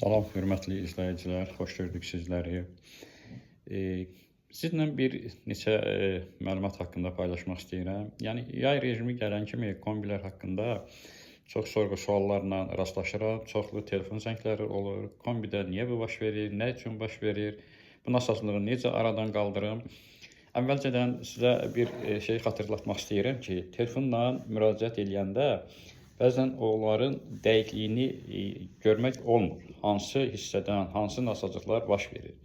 Salam, hörmətli izləyicilər, xoş gördük sizləri. Sizinlə bir neçə məlumat haqqında paylaşmaq istəyirəm. Yəni, yay rejimi gələn kimi kombilər haqqında çox sorğu-suallarla rastlaşıram. Çoxlu telefon zəngləri olur. Kombidə niyə bu baş verir, nə üçün baş verir, bu nasazlığı necə aradan qaldırım? Əvvəlcədən sizə bir şey xatırlatmaq istəyirəm ki, telefonla müraciət edəndə bəzən onların dəqiqliyini görmək olmur. Hansı hissədən, hansı nasazlıqlar baş verir.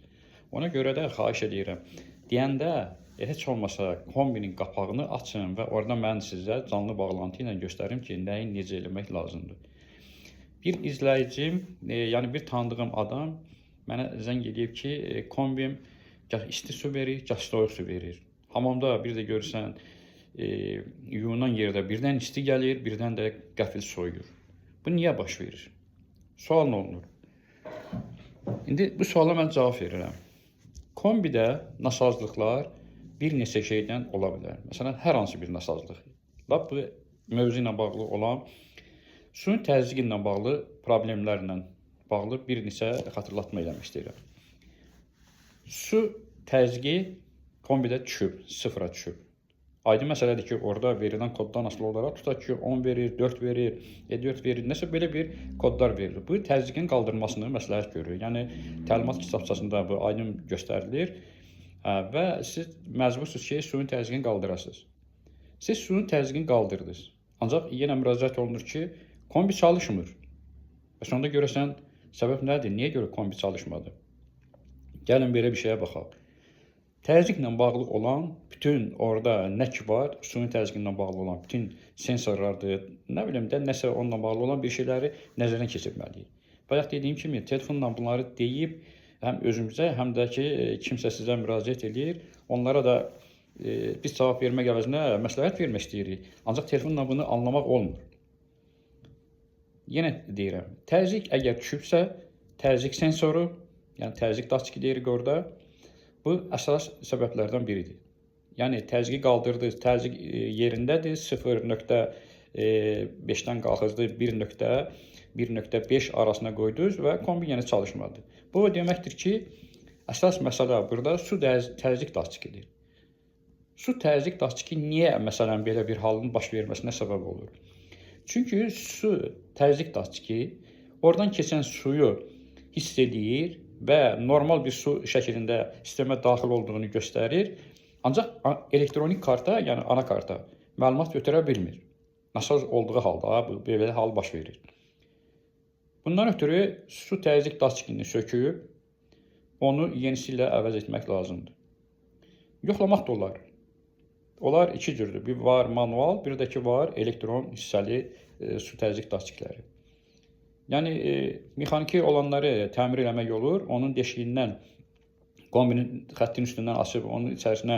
Ona görə də xahiş edirəm. Deyəndə heç olmasa kombinin qapağını açın və orada mən sizə canlı bağlantı ilə göstərim ki, nəyi necə eləmək lazımdır. Bir izləyicim, yəni bir tanıdığım adam mənə zəng edib ki, kombim gah isti su verir, gah soyuq su verir. Hamamda bir də görürsən, yuyunan yerdə birdən isti gəlir, birdən də qəfil soyuyur. Bu niyə baş verir? Sual olunur. İndi bu suala mən cavab verirəm. Kombidə nasazlıqlar bir neçə şeydən ola bilər. Məsələn, hər hansı bir nasazlıq. Lap bu mövzu ilə bağlı olan suyun təzyiqi ilə bağlı problemlərlə bağlı bir neçə xatırlatma eləmək istəyirəm. Su təzyiqi kombidə düşüb, sıfıra düşüb. Aydın məsələdir ki, orada verilən koddan asılı olaraq tutaq ki, 10 verir, 4 verir, 4 verir, nəsə belə bir kodlar verilir. Bu təzyiqin qaldırılmasını məsləhət görür. Yəni, təlimat kitabçasında bu aydın göstərilir və siz məcbursunuz ki, suyun təzyiqini qaldırasınız. Siz suyun təzyiqini qaldırdınız. Ancaq yenə müraciət olunur ki, kombi çalışmır. Və sonunda görəsən, səbəb nədir? Niyə görə kombi çalışmadı? Gəlin belə bir şeyə baxaq. Təzyiqlə bağlı olan bütün orada nə ki var, suyun təzyiqlə bağlı olan bütün sensorlardır, nə bilim də nəsə onunla bağlı olan bir şeyləri nəzərdən keçirməliyik. Bayaq dediyim kimi, telefonla bunları deyib, həm özümüzə, həm də ki, kimsə sizə müraciət edir, onlara da biz cavab vermək əvəzinə məsləhət vermək istəyirik. Ancaq telefonla bunu anlamaq olmur. Yenə deyirəm, təzyiq əgər düşübsə, təzyiq sensoru, yəni təzyiq datçiki deyirik orada, bu əsas səbəblərdən biridir. Yəni, təzyiqi qaldırdınız, təzyiq yerindədir, 0.5-dən qalxızdı 1.5 arasına qoydunuz və kombi yenə çalışmadı. Bu deməkdir ki, əsas məsələ burada su təzyiq datçikidir. Su təzyiq datçiki niyə məsələn belə bir halın baş verməsinə səbəb olur? Çünki su təzyiq datçiki oradan keçən suyu hiss edir və normal bir su şəklində sistemə daxil olduğunu göstərir. Ancaq elektronik karta, yəni anakarta məlumat götürə bilmir. Nasaz olduğu halda belə hal baş verir. Bundan ötürü su təzyiq datçikini söküb, onu yenisi ilə əvəz etmək lazımdır. Yoxlamaq da olar. Onlar iki cürdür. Bir var manual, bir də ki var elektron hissəli su təzyiq datçikləri. Yəni, mexaniki olanları təmir eləmək olur, onun deşiyindən, kombinin xəttin üstündən açıb, onun içərisinə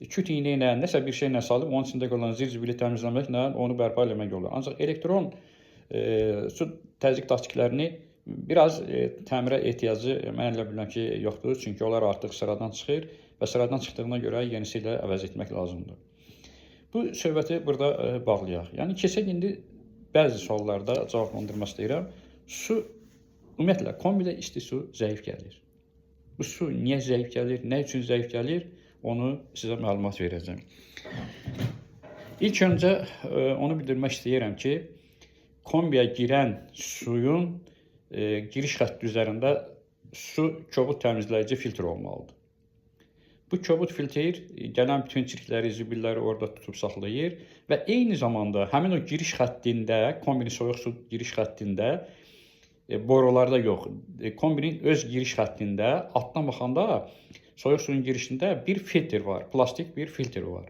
küt iğnə ilə, nəsə bir şeylə salıb, onun içində qalan zir-zibili təmizləməklə onu bərpa eləmək olur. Ancaq elektron su təzyiq datçiklərini biraz təmirə ehtiyacı mən elə bilirəm ki, yoxdur, çünki onlar artıq sıradan çıxır və sıradan çıxdığına görə yenisi ilə əvəz etmək lazımdır. Bu söhbəti burada bağlayaq. Yəni, keçək indi bəzi suallarda cavablandırmaq istəyirəm. Su, ümumiyyətlə, kombidə isti su zəif gəlir. Bu su niyə zəif gəlir, nə üçün zəif gəlir, onu sizə məlumat verəcəm. İlk öncə onu bildirmək istəyirəm ki, kombiyə girən suyun giriş xətti üzərində su kobud təmizləyici filtr olmalıdır. Bu kobud filtr gələn bütün çirkləri, zibilləri orada tutub saxlayır və eyni zamanda həmin o giriş xəttində, kombinin soyuq su giriş xəttində, borularda yox, kombinin öz giriş xəttində, altdan baxanda soyuq suyun girişində bir filtr var, plastik bir filtr var.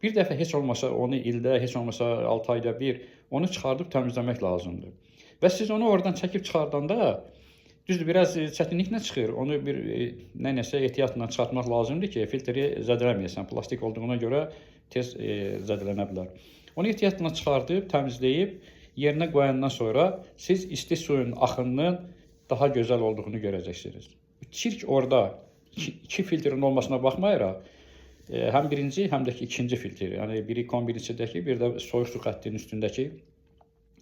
Bir dəfə heç olmasa onu ildə, heç olmasa 6 ayda bir onu çıxardıb təmizləmək lazımdır. Və siz onu oradan çəkib çıxardanda, düzdür, biraz çətinliklə çıxır, onu bir nəsə ehtiyatla çıxartmaq lazımdır ki, filtri zədələməyəsən, plastik olduğuna görə tez zədələnə bilər. Onu ehtiyatla çıxardıb, təmizləyib, yerinə qoyandan sonra siz isti suyun axınının daha gözəl olduğunu görəcəksiniz. Çirk orada iki filtrin olmasına baxmayaraq, həm birinci, həm də ki ikinci filtr, yəni biri kombinin içindəki, bir də soyuq su xəttinin üstündəki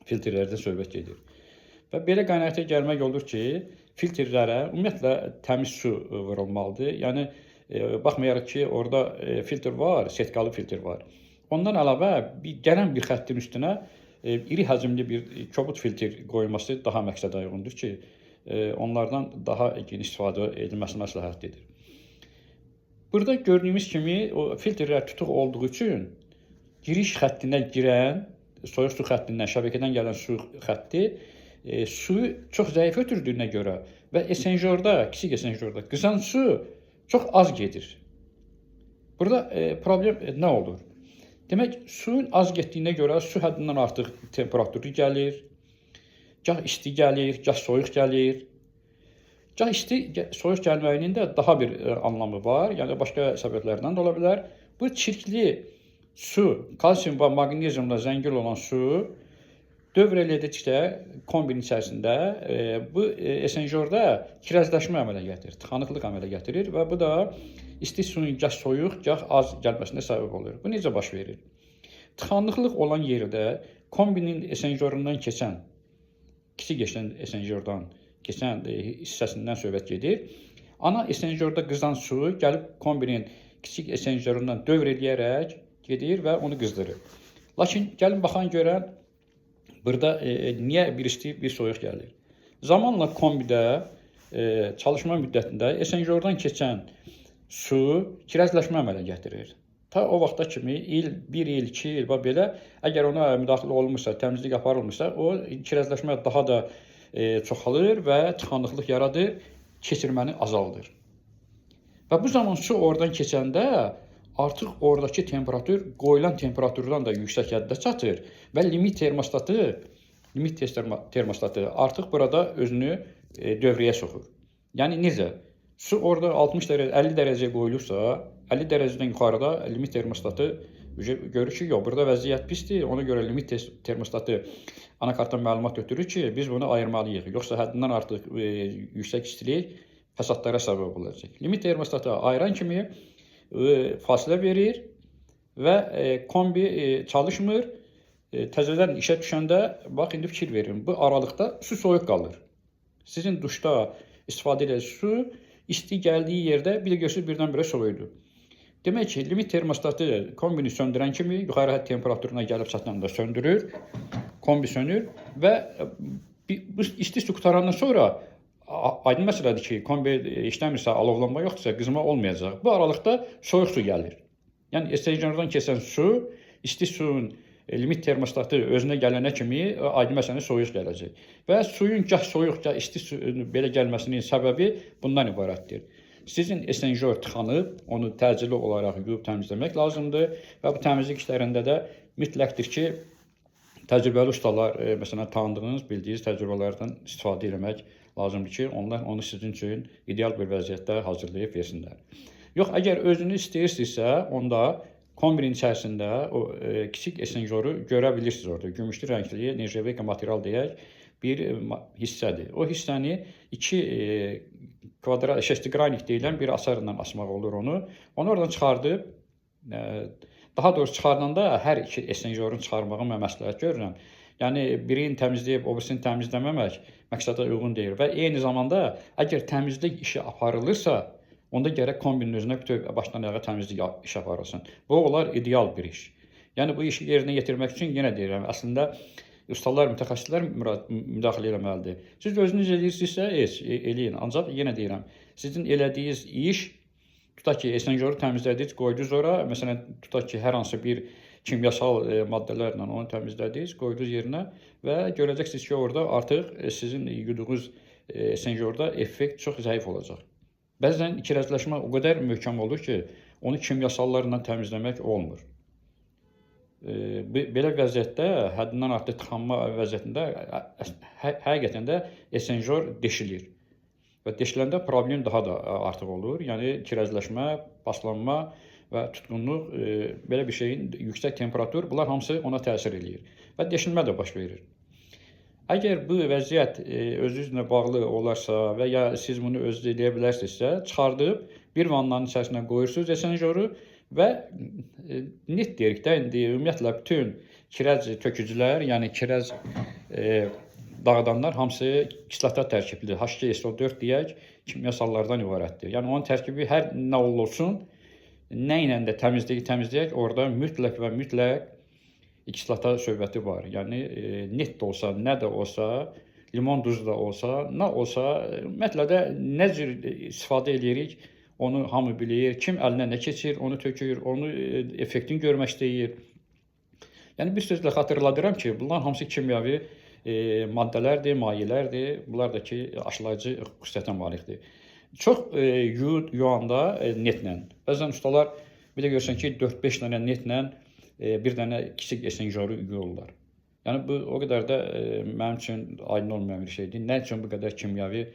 filtrlərdən söhbət gedir. Və belə qənaətə gəlmək olur ki, filtrlərə ümumiyyətlə təmiz su vurulmalıdır. Yəni baxmayaraq ki, orada filtr var, setkalı filtr var. Ondan əlavə gələn bir xəttin üstünə iri həcmli bir kobud filtr qoyulması daha məqsədə uyğundur ki, onlardan daha geniş istifadə edilməsi məsləhətlidir. Burada gördüyümüz kimi o filtrlər tutuq olduğu üçün giriş xəttinə girən, soyuq su xəttindən, şəbəkədən gələn su xətti suyu çox zəif ötürdüyünə görə və esenjorda, kiçik esenjorda qızan su çox az gedir. Burada problem nə olur? Demək, suyun az getdiyinə görə su həddindən artıq temperaturu gəlir, gah isti gəlir, gah soyuq gəlir. Gah isti, soyuq gəlməyinin də daha bir anlamı var, yəni başqa səbəblərdən də ola bilər. Bu çirkli su, kalsium və maqneziumla zəngin olan su dövr elədikcə kombinin içərisində bu esenjorda kirəzləşmə əmələ gətirir, tıxanıqlıq əmələ gətirir və bu da isti suyun gah soyuq, gah az gəlməsinə səbəb olur. Bu necə baş verir? Tıxanıqlıq olan yerdə kombinin esenjorundan keçən, kiçik esenjordan keçən hissəsindən söhbət gedir. Ana esenjorda qızan su gəlib kombinin kiçik esenjorundan dövr eləyərək gedir və onu qızdırır. Lakin gəlin baxan görən burada niyə bir isti, bir soyuq gəlir? Zamanla kombidə çalışma müddətində esenjordan keçən su kirəzləşmə əmələ gətirir. Ta o vaxta kimi bir il, 2 il və belə əgər ona müdaxilə olunmursa, təmizlik aparılmırsa, o kirəzləşmə daha da çoxalır və tıxanıqlıq yaradır, keçirməni azaldır. Və bu zaman su oradan keçəndə artıq oradakı temperatur qoyulan temperaturdan da yüksək həddə çatır və limit termostatı artıq burada özünü dövrəyə soxur. Yəni necə? Su orada 60 dərəcə, 50 dərəcə qoyulursa, 50 dərəcədən yuxarıda limit termostatı görür ki, yox, burada vəziyyət pisdir, ona görə limit termostatı anakartdan məlumat götürür ki, biz bunu ayırmalıyıq, yoxsa həddindən artıq yüksək istilik fəsadlara səbəb olacaq. Limit termostatı ayıran kimi fasilə verir və kombi çalışmır. Təzədən işə düşəndə, bax, indi fikir verin, bu aralıqda su soyuq qalır. Sizin duşda istifadə edəcək su isti gəldiyi yerdə bir görürsünüz birdən-birə soyudur. Demək ki, limit termostatı kombini söndürən kimi yuxarı hədd temperaturuna gəlib çatanda söndürür, kombi sönür və bu isti su qutarandan sonra aydın məsələdir ki, kombi işləmirsə, alovlanma yoxdursa, qızma olmayacaq. Bu aralıqda soyuq su gəlir. Yəni, esenjordan keçən su, isti suyun limit termostatı özünə gələnə kimi aydın məsələn soyuq gələcək. Və suyun gah soyuq, gah isti suyun belə gəlməsinin səbəbi bundan ibarətdir. Sizin esenjor tıxanıb, onu təcili olaraq yuyub təmizləmək lazımdır və bu təmizlik işlərində də mütləqdir ki, təcrübəli ustalar, məsələn, tanıdığınız, bildiyiniz təcrübələrdən istifadə etmək lazımdır ki, onlar onu sizin üçün ideal bir vəziyyətdə hazırlayıb versinlər. Yox, əgər özünüz istəyirsinizsə, onda kombinin içərisində o kiçik esenjoru görə bilirsiniz orada. Gümüşlü rəngli nержавейка material deyək bir hissədir. O hissəni iki kvadrat, şestigranik deyilən bir asarla asmaq olur onu. Onu oradan çıxardıb, daha doğrusu çıxardanda hər iki esenjorun çıxarmağı mən məsləhət görürəm. Yəni, birini təmizləyib, o birisini təmizləməmək məqsədə uyğun deyil və eyni zamanda əgər təmizlik işi aparılırsa, onda gərək kombinin özünə bütöv başdan ayağa təmizlik işi aparılsın. Bu olar ideal bir iş. Yəni, bu işi yerinə yetirmək üçün yenə deyirəm, əslində ustalar, mütəxəssislər müdaxilə eləməlidir. Siz özünüz eləyirsinizsə, eləyin. Ancaq yenə deyirəm, sizin elədiyiniz iş, tutaq ki, esenjoru təmizlədiniz, qoydunuz ora, məsələn, tutaq ki, hər hansı bir kimyasal maddələrlə onu təmizlədiniz, qoydunuz yerinə və görəcəksiniz ki, orada artıq sizin yuduğunuz esenjorda effekt çox zəif olacaq. Bəzən kirəzləşmə o qədər möhkəm olur ki, onu kimyasallarla təmizləmək olmur. Belə vəziyyətdə, həddindən artıq tıxanma vəziyyətində həqiqətən də esenjor deşilir. Və deşiləndə problem daha da artıq olur. Yəni, kirəzləşmə, paslanma və tutqunluq, belə bir şeyin yüksək temperatur, bunlar hamısı ona təsir edir. Və deşilmə də baş verir. Əgər bu vəziyyət özünüzlə bağlı olarsa və ya siz bunu özünüz edə bilərsinizsə, çıxardıb bir vannanın içərisinə qoyursunuz esenjoru və net deyirək də, indi ümumiyyətlə bütün kirəz tökücülər, yəni kirəz dağıdanlar hamısı kislotat tərkibli H2SO4 deyək kimyasallardan ibarətdir. Yəni onun tərkibi hər nə olsun, nə ilə də təmizləyək, orada mütləq və mütləq kislota söhbəti var. Yəni net də olsa, nə də olsa, limon duzu da olsa, nə olsa, ümumiyyətlə də nə cür istifadə edirik, onu hamı bilir. Kim əlinə nə keçir, onu tökür, onu effektini görmək istəyir. Yəni bir sözlə xatırladıram ki, bunlar hamısı kimyəvi maddələrdir, mayelərdir. Bunlar da ki, aşılayıcı xüsusiyyətə malikdir. Çox yuyanda netlə. Bəzən ustalar bir də görsən ki, 4-5 dənə netlə bir dənə kiçik esenjoru yuyurlar. Yəni bu o qədər də mənim üçün aydın olmayan bir şeydir. Nə üçün bu qədər kimyəvi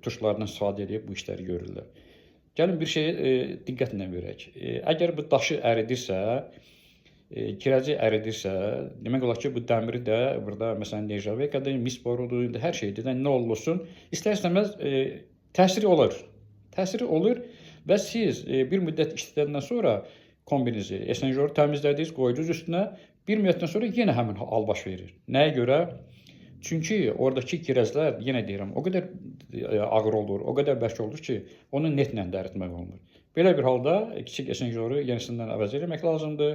tuşlardan istifadə edib bu işləri görürlər. Gəlin bir şeyə diqqətlə verək. Əgər bu daşı əridirsə, kirəci əridirsə, demək olar ki, bu dəmiri də burada məsələn nержавейкаdır, mis borudur, hər şeydir. Nə olursun, istər-istəməz təsiri olur. Təsiri olur və siz bir müddət işlədəndən sonra kombinizi, esenjoru təmizlədiniz, qoydunuz üstünə, bir müddətdən sonra yenə həmin hal baş verir. Nəyə görə? Çünki oradakı kirəzlər, yenə deyirəm, o qədər ağır olur, o qədər bərk olur ki, onu netlə dəritmək olmur. Belə bir halda kiçik esenjoru yenisindən əvəz etmək lazımdır.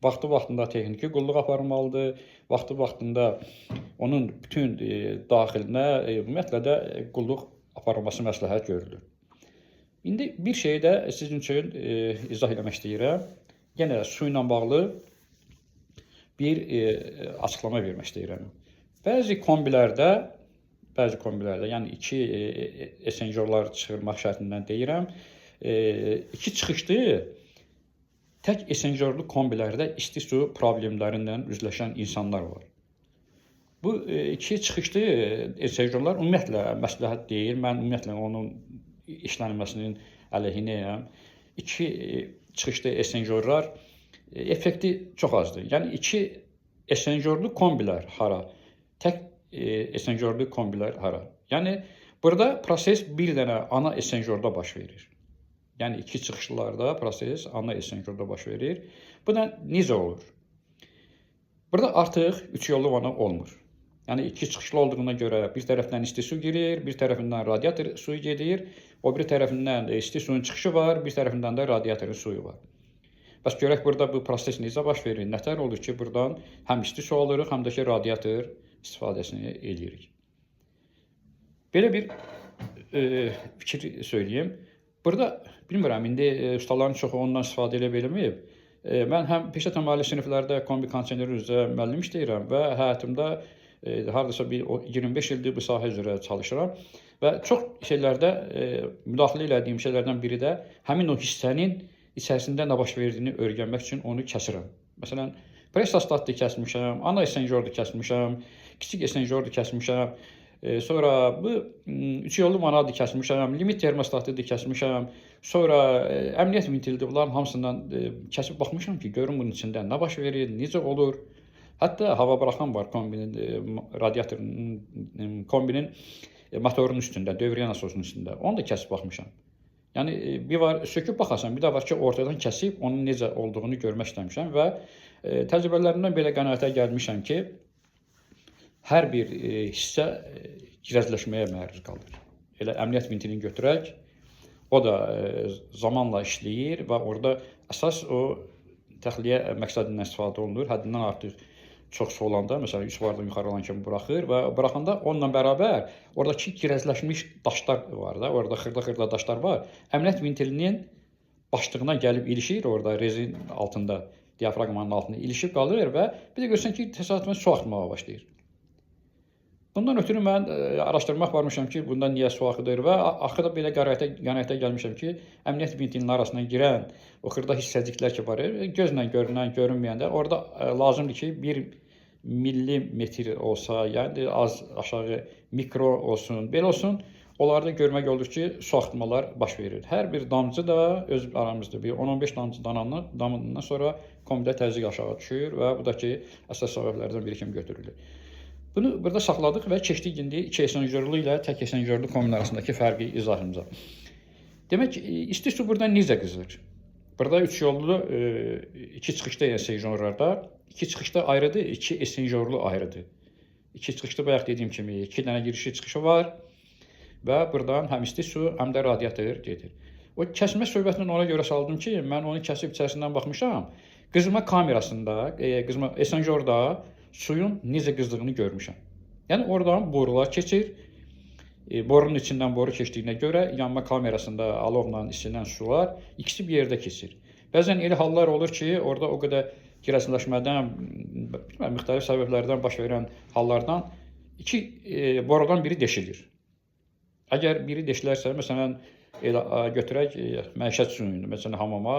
Vaxtı-vaxtında texniki qulluq aparılmalıdır. Vaxtı-vaxtında onun bütün daxilinə ümumiyyətlə də qulluq aparılması məsləhət görülür. İndi bir şeyi də sizin üçün izah eləmək istəyirəm. Yenə su ilə bağlı bir açıqlama vermək istəyirəm. Bəzi kombilərdə, yəni iki esenjorlar çıxırmaq şərtindən deyirəm, iki çıxışlı tək esenjorlu kombilərdə isti su problemlərindən üzləşən insanlar var. Bu iki çıxışlı esenjorlar ümumiyyətlə məsləhət deyil. Mən ümumiyyətlə onun işlənməsinin əleyhinəyəm. İki çıxışlı esenjorlar effekti çox azdır. Yəni iki esenjorlu kombilər hara? Tək esenjorlu kombilər hara? Yəni burada proses bir dənə ana esenjorda baş verir. Yəni iki çıxışlılarda proses ana esenjorda baş verir. Bu da necə olur? Burada artıq üç yollu vana olmur. Yəni iki çıxışlı olduğuna görə bir tərəfdən isti su girir, bir tərəfindən radiator suyu gedir, o bir tərəfindən isti suyun çıxışı var, bir tərəfindən də radiatorun suyu var. Bəs görək burada bu proses necə baş verir? Nətər olur ki, buradan həm isti su alırıq, həm də ki, radiator istifadəsini edirik. Belə bir fikir söyləyeyim. Burada bilmirəm, indi ustaların çoxu ondan istifadə edə bilməyib. Mən həm peşə təmayüllü siniflərdə kombi kondisioneri üzrə müəllim işləyirəm və həyatımda hardasa bir 25 ildir bu sahə üzrə çalışıram və çox şeylərdə müdaxilə elədiyim şeylərdən biri də həmin o hissənin içərisində nə baş verdiyini öyrənmək üçün onu kəsirəm. Məsələn, pressostatı kəsmişəm, ana esenjordu kəsmişəm, kiçik esenjordu kəsmişəm, sonra bu üç yollu vanadı kəsmişəm, limit termostatıdır kəsmişəm, sonra əmniyyət vintilidir, bunların hamısından kəsib baxmışam ki, görün bunun içində nə baş verir, necə olur. Hətta hava buraxan var kombinin, radiatorun, kombinin motorun üstündə, dövriyyə nasosunun üstündə. Onu da kəsib baxmışam. Yəni bir var söküb baxasan, bir də var ki, ortadan kəsib onun necə olduğunu görmək istəmişəm və təcrübələrimdən belə qənaətə gəlmişəm ki, hər bir hissə kirəzləşməyə məruz qalır. Elə əmniyyət vintilini götürək, o da zamanla işləyir və orada əsas o təxliyə məqsədindən istifadə olunur. Həddindən artıq çox su olanda, məsələn 3 bardan yuxarı olan kimi buraxır və buraxanda onunla bərabər oradakı kirəzləşmiş daşlar var da, orada xırda-xırda daşlar var. Əmniyyət vintilinin başlığına gəlib ilişir, orada rezin altında, diafraqmanın altında ilişib qalır və bir də görürsən ki, təsadüfən su axmağa başlayır. Bundan ötürü mən araşdırmaq varmışam ki, bundan niyə su axıdır və axırda belə qənaətə gəlmişəm ki, əmniyyət vintilinin arasına girən o xırda hissəciklər ki var, gözlə görünən, görünməyəndə orada lazımdır ki, 1 millimetr olsa, yəni az aşağı mikro olsun, belə olsun, onlarda görmək olur ki, su axıtmalar baş verir. Hər bir damcı da öz aramızda bir 10-15 damcı damından sonra kombidə təzyiq aşağı düşür və bu da ki, əsas səbəblərdən biri kimi götürülür. Bunu burada saxladıq və keçdik indi iki esenjorlu ilə tək esenjorlu kombin arasındakı fərqi izahımıza. Demək, isti su burada necə qızır? Burada üç yollu, iki çıxışda esenjorlarda, iki çıxışda ayrıdır, iki esenjorlu ayrıdır. İki çıxışlı bayaq dediyim kimi 2 dənə girişi çıxışı var və buradan həm isti su, həm də radiator gedir. O kəsmə söhbətini ona görə saldım ki, mən onu kəsib içərisindən baxmışam. Qızma kamerasında, qızma esenjorda suyun necə qızdığını görmüşəm. Yəni oradan borular keçir. Borunun içindən boru keçdiyinə görə yanma kamerasında alovla isinən sular ikisi bir yerdə keçir. Bəzən elə hallar olur ki, orada o qədər kirəsinləşmədən, müxtəlif səbəblərdən baş verən hallardan iki borudan biri deşilir. Əgər biri deşilərsə, məsələn, elə götürək məişət suyunu, məsələn, hamama,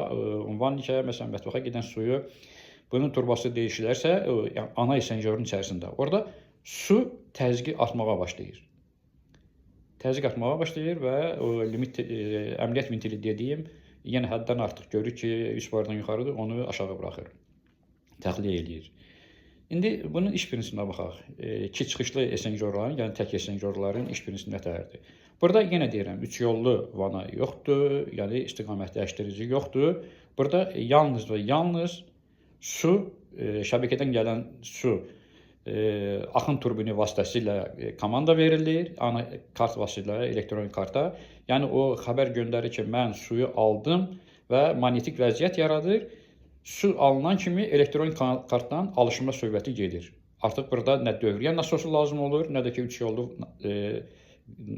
vannikə, məsələn, mətbəxə gedən suyu, bunun turbası deşilərsə, yəni ana esenjorun içərisində, orada su təzyiqi artmağa başlayır. Təzyiq artmağa başlayır və əməliyyat ventili dediyim, yenə həddən artıq görür ki, üst bardan yuxarıdır, onu aşağı buraxır, təxliyə eləyir. İndi bunun iş prinsipinə baxaq. İki çıxışlı esenjorların, yəni tək esenjorların iş prinsipi nətərdir? Burada yenə deyirəm, 3 yollu vana yoxdur, yəni istiqamət dəyişdirici yoxdur. Burada yalnız və yalnız su, şəbəkədən gələn su, axın turbini vasitəsilə komanda verilir, ana kart vasitəsilə, elektronik karta. Yəni o xəbər göndərir ki, mən suyu aldım və manyetik vəziyyət yaradır. Su alınan kimi elektronik kartdan alışma söhbəti gedir. Artıq burada nə dövriyyə nasosu lazım olur, nə də ki 3 yollu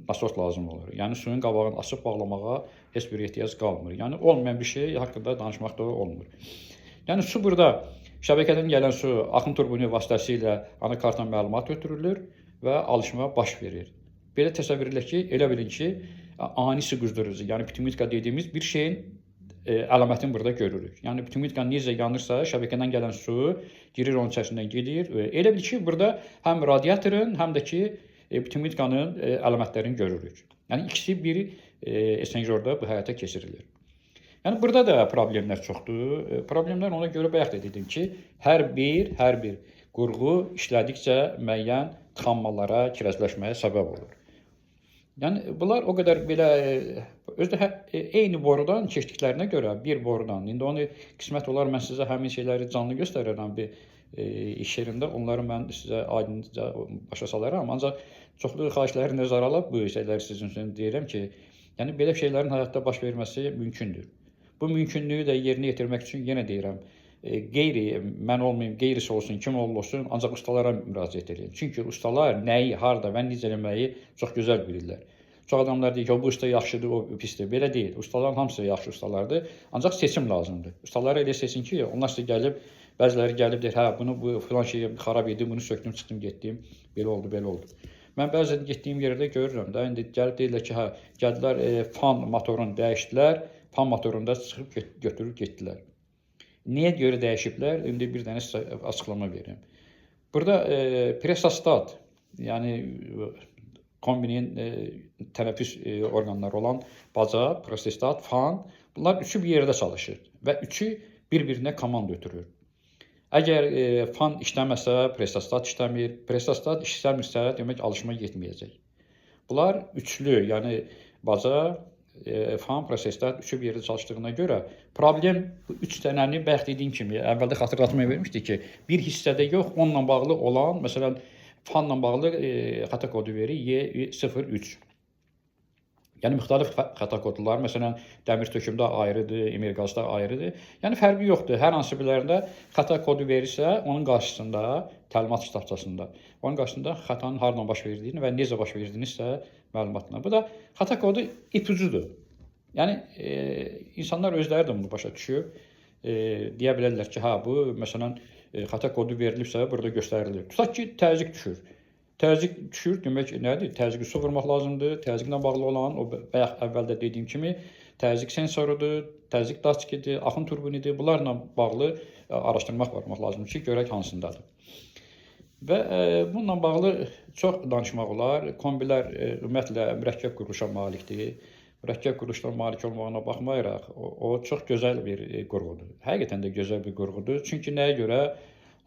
nasos lazım olur. Yəni suyun qabağını açıb bağlamağa heç bir ehtiyac qalmır. Yəni olmayan bir şey haqqında danışmaq da olmur. Yəni su burada şəbəkədən gələn su axın turbini vasitəsilə anakartdan məlumat ötürülür və alışma baş verir. Belə təsəvvür edək ki, elə bilin ki, ani su qızdıırıcı, yəni pneumatika dediyimiz bir şeyin əlamətini burada görürük. Yəni pneumatika necə yanırsa, şəbəkədən gələn su girir onun içərisindən gedir. Elə bil ki, burada həm radiatorun, həm də ki, pneumatikanın əlamətlərini görürük. Yəni ikisi bir esenjorda bu həyata keçirilir. Yəni burada da problemlər çoxdur. Problemlər ona görə bayaq da dedim ki, hər bir qurğu işlədikcə müəyyən tıxanmalara, kirəzləşməyə səbəb olur. Yəni bunlar o qədər belə özdə eyni borudan keçdiklərinə görə bir borudan. İndi onu qismət olar mən sizə həmin şeyləri canlı göstərirəm bir iş yerində. Onları mən sizə aydınca başa salaram. Ancaq çoxlu xahişləri nəzərə alıb bu şeyləri sizin üçün deyirəm ki, yəni belə şeylərin həyatda baş verməsi mümkündür. Bu mümkünlüyü də yerinə yetirmək üçün yenə deyirəm, mən olmayım, qeyrisi olsun, kim olsun, ancaq ustalara müraciət edin. Çünki ustalar nəyi, harda və necə eləməyi çox gözəl bilirlər. Çox adamlar deyir ki, bu usta yaxşıdır, o pisdir. Belə deyil. Ustaların hamısı yaxşı ustalardır. Ancaq seçim lazımdır. Ustaları elə seçin ki, onlar sizə gəlib, bəziləri gəlib deyir, hə, bunu bu filan şeyi xarab edib, bunu söktüm, çıxdım, getdim. Belə oldu, belə oldu. Mən bəzən getdiyim yerdə görürəm də, indi gəlib deyirlər ki, hə, gəldilər fan motorunu dəyişdilər. Fan motorunda çıxıb götürüb getdilər. Niyə görə dəyişiblər? İndi bir dənə açıqlama verim. Burada presostat, yəni kombinin tənəffüs orqanları olan baca, presostat, fan, bunlar üçü bir yerdə çalışır və üçü bir-birinə komanda ötürür. Əgər fan işləməsə, presostat işləmir, presostat işləmirsə, demək alışma getməyəcək. Bunlar üçlü, yəni baca, fan, presostat üçü bir yerdə çalışdığına görə problem bu 3 dənəni bayaq dediyim kimi əvvəldə xatırlatma vermişdik ki, bir hissədə yox, onunla bağlı olan, məsələn, fanla bağlı xəta kodu verir Y03. Yəni müxtəlif xəta kodlar, məsələn, dəmir tökümdə ayrıdır, emerqazda ayrıdır. Yəni fərqi yoxdur. Hər hansı birlərində xəta kodu verirsə, onun qarşısında, təlimat kitabçasında, onun qarşısında xətanın hardan baş verdiyini və necə baş verdiyini isə məlumatla. Bu da xəta kodu ipucudur. Yəni insanlar özləri də bunu başa düşüb, deyə bilərlər ki, hə, bu məsələn xəta kodu verilibsə, burada göstərilir. Tutaq ki, təzyiq düşür. Təzyiq düşür, demək nədir? Təzyiqi su vurmaq lazımdır. Təzyiqlə bağlı olan, o bayaq əvvəldə dediyim kimi, təzyiq sensorudur, təzyiq datçikidir, axın turbinidir. Bunlarla bağlı araşdırmaq varmaq lazımdır ki, görək hansındadır. Və bununla bağlı çox danışmaq olar. Kombilər ümumiyyətlə mürəkkəb quruluşa malikdir. Mürəkkəb quruluşdan malik olmağına baxmayaraq, o çox gözəl bir qurğudur. Həqiqətən də gözəl bir qurğudur. Çünki nəyə görə?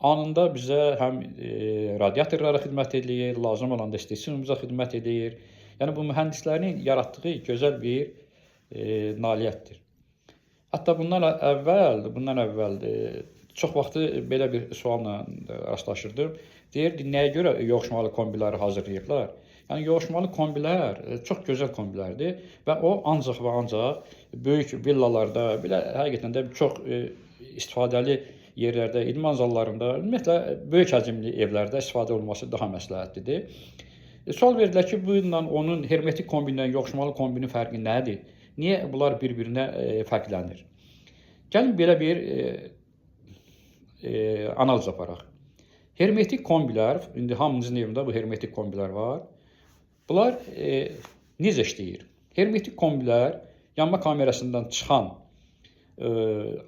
Anında bizə həm radiatorlara xidmət edir, lazım olanda istehsalımıza xidmət edir. Yəni bu mühəndislərin yaratdığı gözəl bir nailiyyətdir. Hətta bundan əvvəl çox vaxtı belə bir sualla rastlaşırdım. Deyirdi, nəyə görə yoxuşmalı kombiləri hazırlayırlar? Yəni yoxuşmalı kombilər çox gözəl kombilərdir və o ancaq və ancaq böyük villalarda, belə həqiqətən də çox istifadəli yerlərdə, idman zallarında, ümumiyyətlə böyük həcmli evlərdə istifadə olunması daha məsləhətlidir. Sual verdilər ki, bununla onun hermetik kombindən yoxuşmalı kombinin fərqi nədir? Niyə bunlar bir-birinə fərqlənir? Gəlin belə bir analiz aparaq. Hermetik kombilər, indi hamımızın evində bu hermetik kombilər var. Bunlar necə işləyir? Hermetik kombilər yanma kamerasından çıxan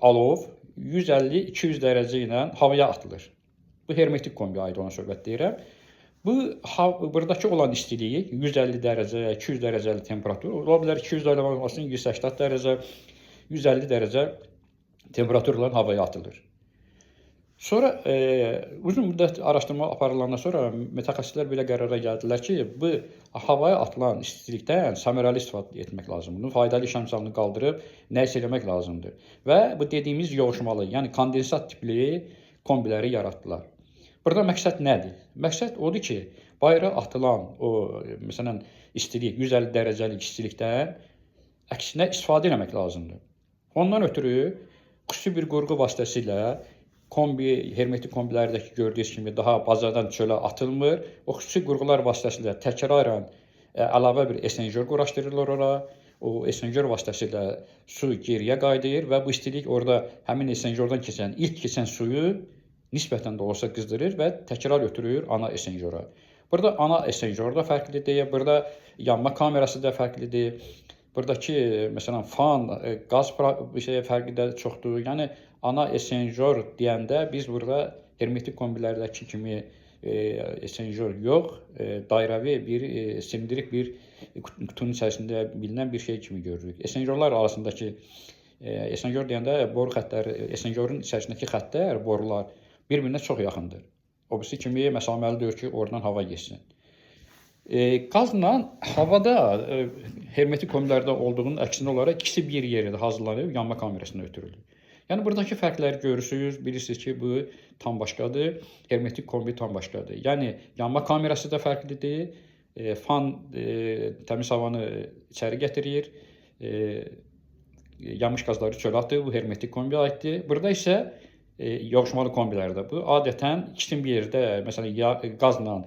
alov 150-200 dərəcə ilə havaya atılır. Bu hermetik kombiyə aid olan söhbət deyirəm. Buradakı olan istiliyi 150 dərəcə, 200 dərəcəli temperatur, ola bilər 200 dərəcə olmasın, 180 dərəcə, 150 dərəcə temperaturla havaya atılır. Sonra uzun müddət araşdırma aparılandan sonra mütəxəssislər belə qərara gəldilər ki, bu havaya atılan istilikdən səmərəli istifadə etmək lazımdır. Bunun faydalı iş əmsalını qaldırıb nəyisə eləmək lazımdır. Və bu dediyimiz yoğuşmalı, yəni kondensat tipli kombiləri yaratdılar. Burada məqsəd nədir? Məqsəd odur ki, bayıra atılan o, məsələn, istilik, 150 dərəcəlik istilikdən əksinə istifadə etmək lazımdır. Ondan ötürü xüsusi bir qurğu vasitəsilə hermetik kombilərdəki gördüyünüz kimi daha bazadan çölə atılmır. O xüsusi qurğular vasitəsilə təkrarən əlavə bir esenjör quraşdırılır ora. O esenjör vasitəsilə su geriyə qayıdır və bu istilik orada həmin esenjördən ilk keçən suyu nisbətən də olsa qızdırır və təkrar ötürür ana esenjöra. Burada ana esenjör da fərqlidir, burada yanma kamerası da fərqlidir. Buradakı, məsələn, fan, qaz fərqi də çoxdur. Yəni, ana esenjör deyəndə biz burada hermetik kombilərdəki kimi esenjör yox, dairəvi bir, silindrik bir qutunun içərisində bilinən bir şey kimi görürük. Esenjörlər arasındakı, esenjör deyəndə boru xəttləri, esenjörün içərisindəki xəttlər, borular bir-birinə çox yaxındır. O birisi kimi məsaməlidir ki, oradan hava geçsin. Qazla havada hermetik kombilərdə olduğunun əksinə olaraq ikisi bir yerdə hazırlanıb yanma kamerasına ötürülür. Yəni buradakı fərqləri görürsünüz, bilirsiniz ki, bu tam başqadır, hermetik kombi tam başqadır. Yəni yanma kamerası da fərqlidir, fan təmiz havanı içəri gətirir, yanmış qazları çölə atır, bu hermetik kombiyə aiddir. Burada isə yoxuşmalı kombilərdə bu adətən ikisinin bir yerdə, məsələn, qazla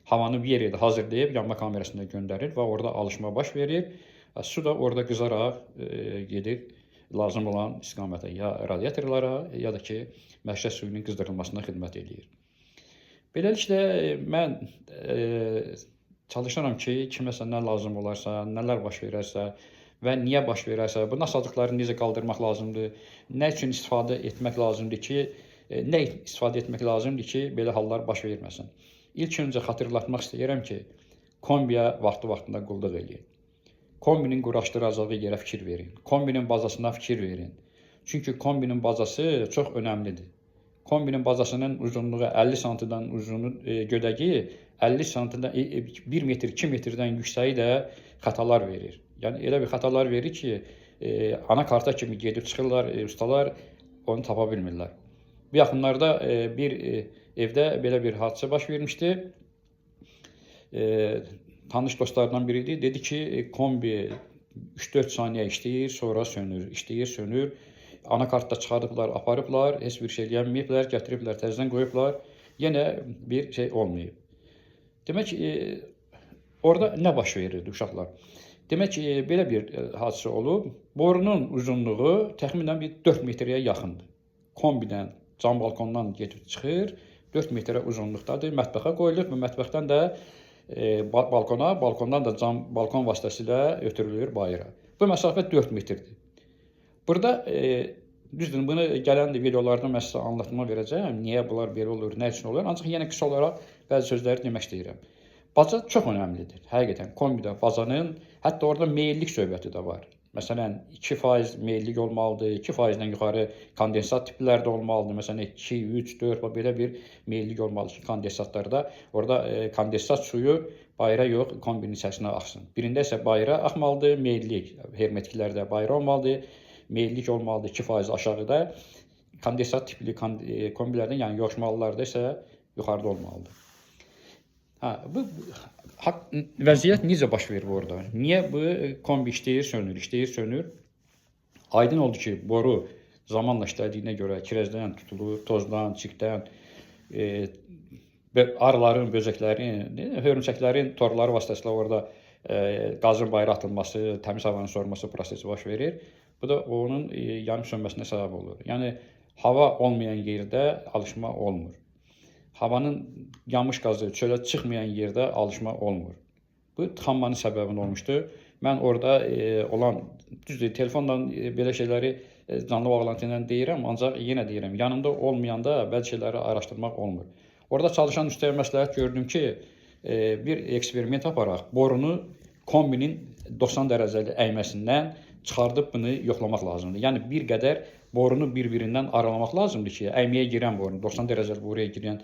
havanı bir yerdə hazırlayıb yanma kamerasına göndərir və orada alışma baş verir. Su da orada qızaraq gedir lazım olan istiqamətə, ya radiatorlara, ya da ki, məşəl suyunun qızdırılmasına xidmət edir. Beləliklə, mən çalışıram ki, kiməsə nə lazım olarsa, nələr baş verərsə və niyə baş verərsə, bu nasazlıqları necə qaldırmaq lazımdır, nə üçün istifadə etmək lazımdır ki, belə hallar baş verməsin. İlk öncə xatırlatmaq istəyirəm ki, kombiyə vaxtı-vaxtında qulluq edin. Kombinin quraşdıracağı yerə fikir verin. Kombinin bazasına fikir verin. Çünki kombinin bazası çox önəmlidir. Kombinin bazasının uzunluğu 50 santidən gödəyi 50 santidən 1 metr, 2 metrdən yüksəyi də xətalar verir. Yəni elə bir xətalar verir ki, anakarta kimi gedib çıxırlar, ustalar onu tapa bilmirlər. Bu yaxınlarda bir evdə belə bir hadisə baş vermişdi. Tanış dostlardan biri idi. Dedi ki, kombi 3-4 saniyə işləyir, sonra sönür, işləyir, sönür. Anakartda çıxarıblar, aparıblar, heç bir şey eləyənməyiblər, gətiriblər, təzədən qoyublar. Yenə bir şey olmayıb. Demək, orada nə baş verirdi uşaqlar? Demək ki, belə bir hadisə olub. Borunun uzunluğu təxminən 4 metrəyə yaxındır. Kombidən, cam balkondan gedib çıxır, 4 metrə uzunluqdadır. Mətbəxə qoyulur və mətbəxdən də balkona, balkondan da cam balkon vasitəsilə ötürülür bayıra. Bu məsafə 4 metrdir. Burada, düzdür, bunu gələn videolarda mən sizə anlatma verəcəyəm. Niyə bunlar belə olur, nə üçün olur? Ancaq yenə qısa olaraq bəzi sözləri demək istəyirəm. Baca çox önəmlidir, həqiqətən. Kombidə bazanın, hətta orada meyillik söhbəti də var. Məsələn, 2% meyillik olmalıdır, 2%-dən yuxarı kondensat tiplərdə olmalıdır. Məsələn, 2, 3, 4, belə bir meyillik olmalıdır ki, kondensatlarda. Orada kondensat suyu bayıra yox, kombinin içərisinə axsın. Birində isə bayıra axmalıdır, meyillik, hermetiklərdə bayıra olmalıdır, meyillik olmalıdır 2% aşağıda. kondensat tipli kombilərdən, yəni yoxmalılarda isə yuxarıda olmalıdır. Bu vəziyyət necə baş verir orada? Niyə bu kombi işləyir, sönür? Aydın oldu ki, boru zamanla işlədiyinə görə kirezdən tutulur, tozdan, çirkdən, arıların, böcəklərin, hörümçəklərin torları vasitəsilə orada qazın bayıra atılması, təmiz havanın sorulması prosesi baş verir. Bu da onun yanıb sönməsinə səbəb olur. Yəni, hava olmayan yerdə alışma olmur. Havanın yanmış qazı çölə çıxmayan yerdə alışma olmur. Bu tıxanmanın səbəbini olmuşdur. Mən orada olan, düzdür, telefonla belə şeyləri canlı bağlantı ilə deyirəm, ancaq yenə deyirəm, yanımda olmayanda bəzi şeyləri araşdırmaq olmur. Orada çalışan ustaya məsləhət gördüm ki, bir eksperiment aparaq, borunu kombinin 90 dərəcəli əyməsindən çıxardıb bunu yoxlamaq lazımdır. Yəni, bir qədər borunu bir-birindən aralamaq lazımdır ki, əyməyə girən borunu, 90 dərəcəli boruya girən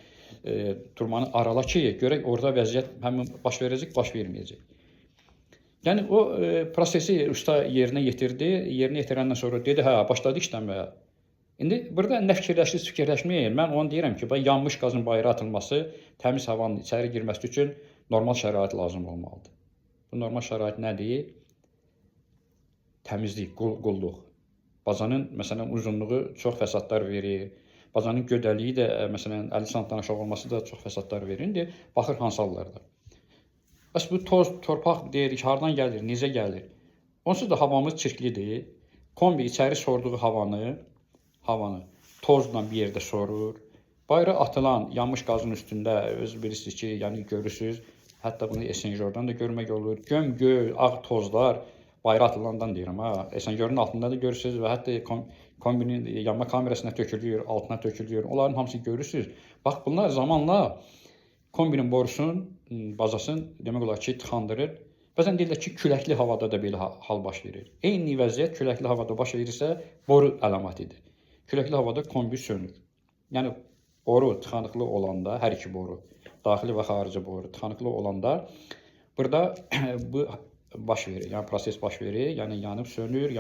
turmanı arala ki, görək orada vəziyyət həmin baş verəcək, baş verməyəcək. Yəni, o prosesi usta yerinə yetirdi, yerinə yetirəndən sonra dedi, başladı işləməyə. İndi burada nə fikirləşməyin, mən onu deyirəm ki, yanmış qazın bayıra atılması, təmiz havanın içəri girməsi üçün normal şərait lazım olmalıdır. Bu normal şərait nədir? Təmizlik, qulluq. Bazanın, məsələn, uzunluğu çox fəsadlar verir. Bazanın gödəliyi də, məsələn, 50 sm-dan aşağı olması da çox fəsadlar verir. İndi baxır hansı hallarda. Bəs bu toz, torpaq deyirik, hardan gəlir, necə gəlir? Onsuz da havamız çirklidir. Kombi içəri sorduğu havanı tozla bir yerdə sorur. Bayıra atılan yanmış qazın üstündə özü bilirsiniz ki, yəni görürsünüz, hətta bunu esenjordan da görmək olur. Göm-göy, ağ tozlar bayıra atılandan deyirəm. Esenjorun altında da görürsünüz və hətta kombinin yanma kamerasına tökülür, altına tökülür. Onların hamısı görürsünüz. Bax, bunlar zamanla kombinin borusun, bazasını demək olar ki, tıxandırır. Bəzən deyirlər ki, küləkli havada da belə hal baş verir. Eyni vəziyyət küləkli havada baş verirsə, boru əlamətidir. Küləkli havada kombi sönür. Yəni, boru tıxanıqlı olanda, hər iki boru, daxili və xarici boru tıxanıqlı olanda, burada bu baş verir, yəni proses baş verir, yəni yanıb sönür.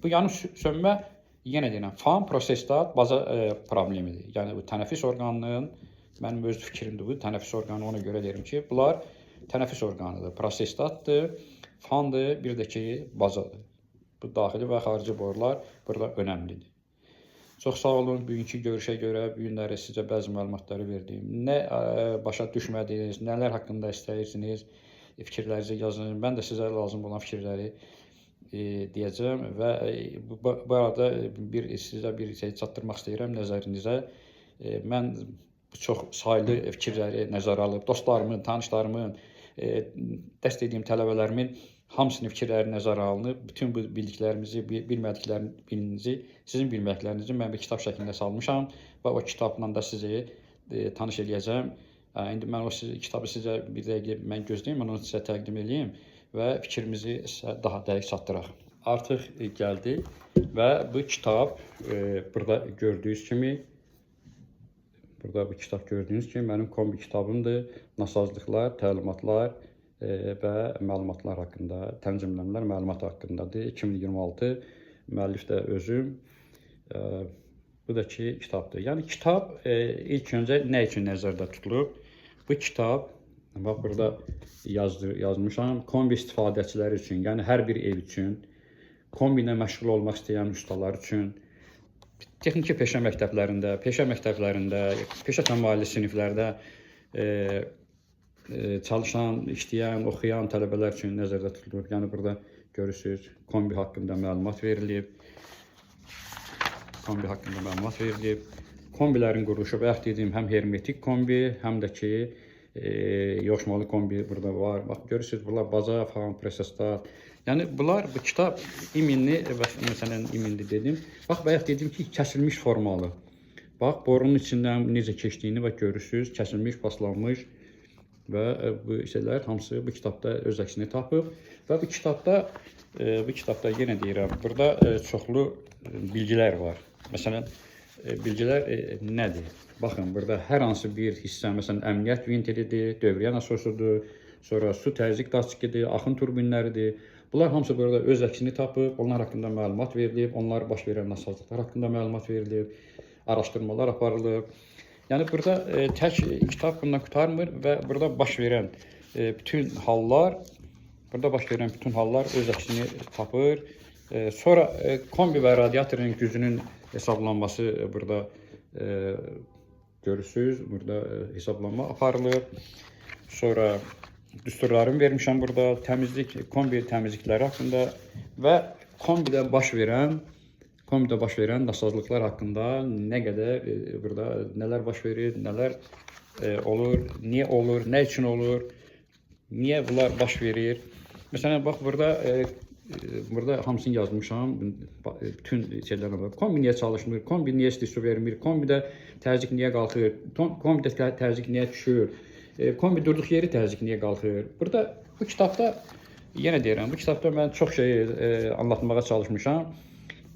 Bu yanıb sönmə, yenə deyirəm, fan prosestat baza problemidir. Yəni, bu tənəffüs orqanının, mənim öz fikrimdir bu, tənəffüs orqanı ona görə deyirəm ki, bunlar tənəffüs orqanıdır, prosestatdır, fandır, bir də ki, bazadır. Bu daxili və xarici borular burada önəmlidir. Çox sağ olun, bugünkü görüşə görə bu günləri sizə bəzi məlumatları verdim. Nə başa düşmədiniz, nələr haqqında istəyirsiniz, fikirlərinizi yazın. Mən də sizə lazım olan fikirləri deyəcəm və bu arada sizə bir şey çatdırmaq istəyirəm nəzərinizə. Mən çox saylı fikirləri nəzərə alıb, dostlarımın, tanışlarımın, dəst etdiyim tələbələrimin hamısının fikirləri nəzərə alınıb. Bütün bu bildiklərimizi, bilmədiklərinizi, sizin bilməklərinizi mən bir kitab şəklində salmışam və o kitabla da sizi tanış edəcəm. İndi mən o kitabı sizə bir dəqiqə mən gözləyim, mən onu sizə təqdim edeyim və fikrimizi daha dəqiq çatdıraq. Artıq gəldi və bu kitab burada gördüyünüz kimi mənim kombi kitabımdır. Nasazlıqlar, təlimatlar və məlumatlar haqqında, tənzimləmələr məlumat haqqındadır. 2026, müəllif də özüm. Bu da ki, kitabdır. Yəni, kitab ilk öncə nə üçün nəzərdə tutulub? Bu kitab, bax, burada yazmışam, kombi istifadəçiləri üçün, yəni hər bir ev üçün, kombi ilə məşğul olmaq istəyən ustalar üçün, texniki peşə məktəblərində, peşə təmayüllü siniflərdə çalışan, işləyən, oxuyan tələbələr üçün nəzərdə tutulub. Yəni, burada görürsünüz, kombi haqqında məlumat verilib. Kombilərin quruluşu, bayaq dediyim, həm hermetik kombi, həm də ki, yoxmalı kombi burada var. Bax, görürsünüz, bunlar baza, fan, prosestat. Yəni, bunlar, bu kitab iminli, məsələn, iminli dedim. Bax, bayaq dedim ki, kəsilmiş formalı. Bax, borunun içindən necə keçdiyini görürsünüz, kəsilmiş, paslanmış və bu şeylər hamısı bu kitabda öz əksini tapıb. Və bu kitabda yenə deyirəm, burada çoxlu bilgilər var. Məsələn, bilgilər nədir? Baxın, burada hər hansı bir hissə, məsələn, əmniyyət ventilidir, dövriyyə nasosudur, sonra su təzyiq daşçıdır, axın turbinləridir. Bunlar hamısı burada öz əksini tapıb, onlar haqqında məlumat verilib, onlar baş verən nasazlıqlar haqqında məlumat verilib, araşdırmalar aparılıb. Yəni burada tək kitab bundan qurtarmır və burada baş verən bütün hallar öz əksini tapır. Sonra kombi və radiatorun gücünün hesablanması burada görürsünüz. Burada hesablanma aparılır. Sonra düsturlarımı vermişəm burada, kombi təmizlikləri haqqında və kombidə baş verən nasazlıqlar haqqında nə qədər burada nələr baş verir, nələr olur, niyə olur, nə üçün olur, niyə bunlar baş verir. Məsələn, bax burada hamısını yazmışam, bütün şeylərə bax. Kombi niyə çalışmır, kombi niyə isti su vermir, kombidə təzyiq niyə qalxır, kombidə təzyiq niyə düşür, kombi durduq yeri təzyiq niyə qalxır. Burada bu kitabda, yenə deyirəm, bu kitabda mən çox şey anlatmağa çalışmışam.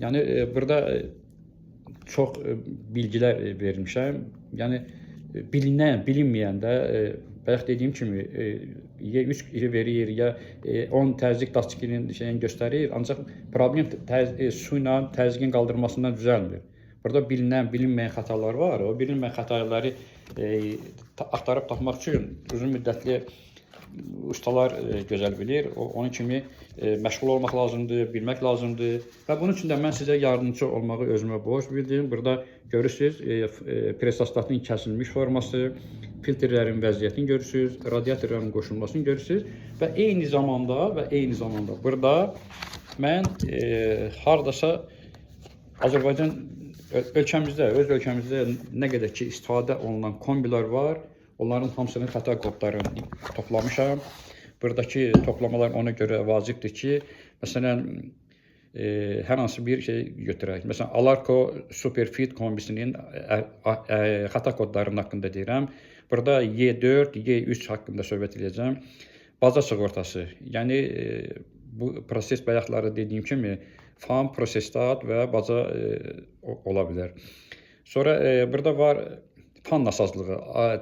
Yəni burada çox bilgilər vermişəm. Yəni bilinməyən də bayaq dediyim kimi ya 3 verir, ya 10 təzyiq daşçının şeyini göstərir. Ancaq problem su ilə təzyiqin qaldırmasından düzəlmir. Burada bilinməyən xətalar var. O bilinməyən xətaları axtarıb tapmaq üçün uzun müddətli ustalar gözəl bilir. Onun kimi məşğul olmaq lazımdır, bilmək lazımdır. Və bunun üçün də mən sizə yardımcı olmağı özümə borc bildim. Burada görürsünüz prestostatın kəsilmiş forması, filtrlərin vəziyyətini görürsünüz, radiatorların qoşulmasını görürsünüz və eyni zamanda burada mən hardasa Azərbaycan öz ölkəmizdə nə qədər ki istifadə olunan kombilər var, onların hamısının xəta kodlarını toplamışam. Buradakı toplamalar ona görə vacibdir ki, məsələn, hər hansı bir şey götürək. Məsələn, Alarko Superfit kombisinin xəta kodlarının haqqında deyirəm. Burada Y4, Y3 haqqında söhbət edəcəm. Baza sığortası, yəni bu proses bayaqları dediyim kimi fan, prosestat və baza ola bilər. Sonra burada var fan nasazlığı,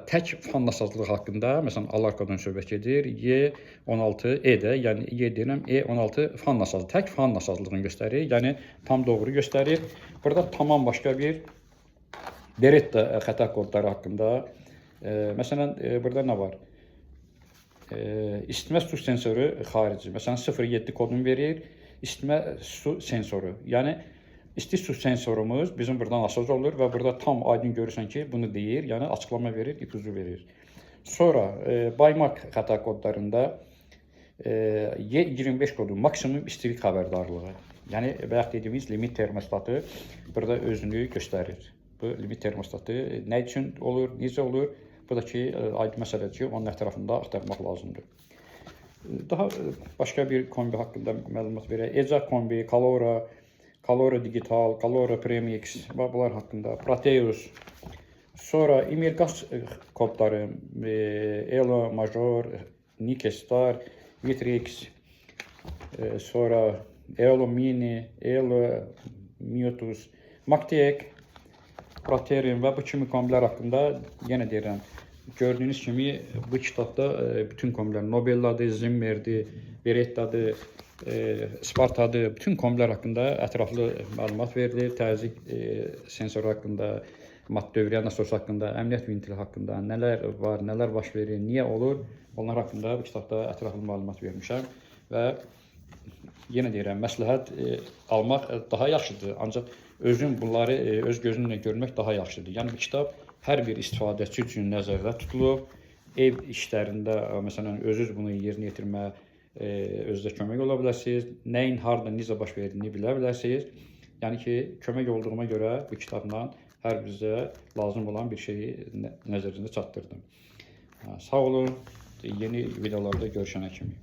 tək fan nasazlığı haqqında, məsələn, Alarkodan söhbət edir, Y16E-də, yəni Y deyirəm, E16 fan nasazlığı, tək fan nasazlığını göstərir, yəni tam doğru göstərir. Burada tamam başqa bir Beretta xəta kodları haqqında, məsələn, burada nə var? İstimə su sensoru xarici, məsələn, 07 kodunu verir, istimə su sensoru, yəni İsti su sensorumuz bizim buradan asılı olur və burada tam aydın görürsən ki, bunu deyir, yəni açıqlama verir, ipucu verir. Sonra Baymaq xəta kodlarında Y25 kodu maksimum istilik xəbərdarlığı. Yəni bayaq dediyimiz limit termostatı burada özünü göstərir. Bu limit termostatı nə üçün olur, necə olur? Buradakı aydın məsələdir ki, onun ətrafında axtarmaq lazımdır. Daha başqa bir kombi haqqında məlumat verək. ECA kombi, Calora Digital, Calora Premix və bunlar haqqında, Proteus, sonra Imergas kodları, Elo Major, Nikestar, Vitrix, sonra Elo Mini, Elo Miotus, Maktek, Proterium və bu kimi kombilər haqqında yenə deyirəm. Gördüyünüz kimi bu kitabda bütün kombilər Nobel'dadır, Zimmer'dir, Beretta'dır, Spartadır, bütün kombilər haqqında ətraflı məlumat verilir. Təzyiq sensoru haqqında, mat dövriyyə nasosu haqqında, əmniyyət ventili haqqında nələr var, nələr baş verir, niyə olur, onlar haqqında bu kitabda ətraflı məlumat vermişəm. Və yenə deyirəm, məsləhət almaq daha yaxşıdır, ancaq özün bunları öz gözünlə görmək daha yaxşıdır. Yəni bu kitab hər bir istifadəçi üçün nəzərdə tutulub, ev işlərində, məsələn, özünüz bunu yerinə yetirməyə özünüzə kömək ola bilərsiniz, nəyin harada, necə baş verdiyini bilə bilərsiniz. Yəni ki, kömək olduğuma görə bu kitabla hər bizə lazım olan bir şeyi nəzərinizə çatdırdım. Sağ olun, yeni videolarda görüşənə kimi.